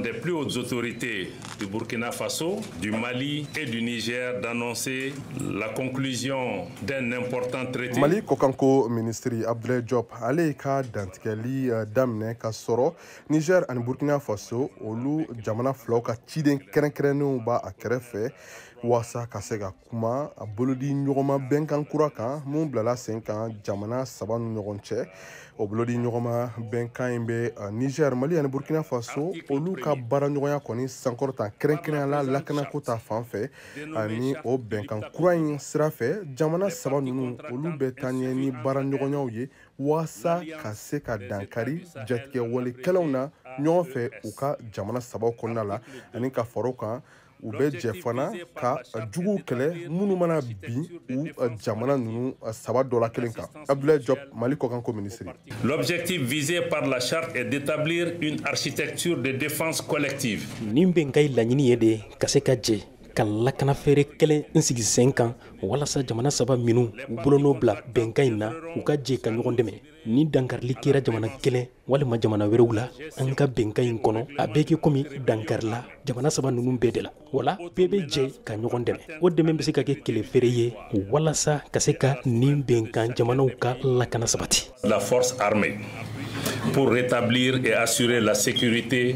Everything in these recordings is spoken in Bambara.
des plus hautes autorités du Burkina Faso, du Mali et du Niger d'annoncer la conclusion d'un important traité. Mali kokanko ministri Abdoulaye Diop ale ka dantigɛli daminɛ ka sɔrɔ Niger ani Burkina Faso olu jamana filaw ka ciden kɛrɛnkɛrɛnnenw b'a kɛrɛfɛ waasa ka se ka kuma a bolodi ɲɔgɔnma bɛnkan kura kan mun bilala sen kan jamana saba ni ɲɔgɔn cɛ. O bolodi ɲɔgɔnma bɛnkan in bɛ Niger, Mali ani Burkina Faso olu ka baaraɲɔgɔnya kɔni sankɔrɔta kɛrɛnkɛrɛnnenya la lakanako ta fan fɛ ani o bɛnkan kura in sira fɛ jamana saba ninnu olu bɛ taa ɲɛ ni baaraɲɔgɔnyaw ye waasa ka se ka dankari jatigɛ walekɛlaw na ɲɔgɔn fɛ u ka jamana sabaw kɔnɔna la ani ka far'o kan u bɛ jɛ fana ka juguw kɛlɛ minnu mana bin u jamana ninnu saba dɔ la kelen kan. Abdoulaye Diop, Mali kokanko ministre. L'objectif visé par la charte est d'établir une architecture de défense collective. Nin bɛnkan in laɲini ye de ka se ka jɛ ka lakana feere kelen n sigi sen kan walasa jamana saba minnu u bolonɔ bila bɛnkan in na u ka jɛ ka ɲɔgɔn dɛmɛ. Ni dankarili kɛra jamana kelen walima jamana wɛrɛw la an ka bɛnkan in kɔnɔ a bɛ kɛ komi dankarila jamana saba ninnu bɛɛ de la. Wala bɛɛ bɛ jɛ ka ɲɔgɔn dɛmɛ. O dɛmɛ bɛ se ka kɛ kɛlɛ feere ye walasa ka se ka nin bɛnkan jamanaw ka lakana sabati. La force armée pour rétablir et assurer la sécurité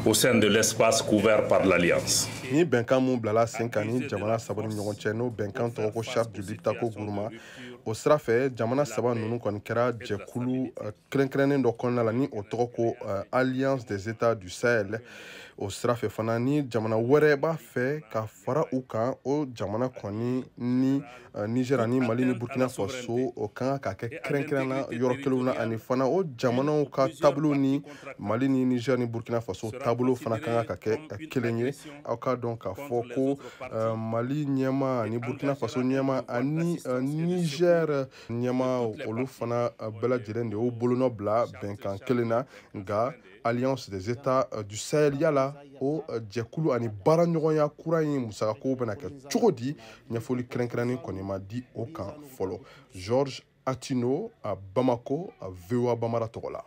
au sein de l'espace couvert par l'Alliance. Ni bɛnkan mun bilala sen kan ni jamana saba ni ɲɔgɔn cɛ n'o bɛnkan tɔgɔ ko charte du Liptako Gourma o sira fɛ jamana saba ninnu kɔni kɛra jɛkulu kɛrɛnkɛrɛnnen dɔ kɔnɔna la ni o tɔgɔ ko Alliance des États du Sahel. O sira fɛ fana ni jamana wɛrɛ b'a fɛ ka fara u kan o jamana kɔni ni Niger ani Mali ni Burkina Faso o kan ka kɛ kɛrɛnkɛrɛnna yɔrɔ kelenw na ani fana o jamanaw ka taabolo ni Mali ni Niger ni Burkina Faso taabolo fana kan ka kɛ kelen ye. Aw ka dɔn k'a fɔ ko Mali ɲɛma ani Burkina Faso ɲɛma ani Niger ɲɛma olu fana bɛɛ lajɛlen de y'u bolonɔ bila bɛnkan kelen na nka Alliance des États du Sahel yala o jɛkulu ani baaraɲɔgɔnya kura in musakakow bɛna kɛ cogo di ɲɛfɔli kɛrɛnkɛrɛnnen kɔni ma di o kan fɔlɔ. Georges Atino a Bamako a VOA Bambara tɔgɔ la.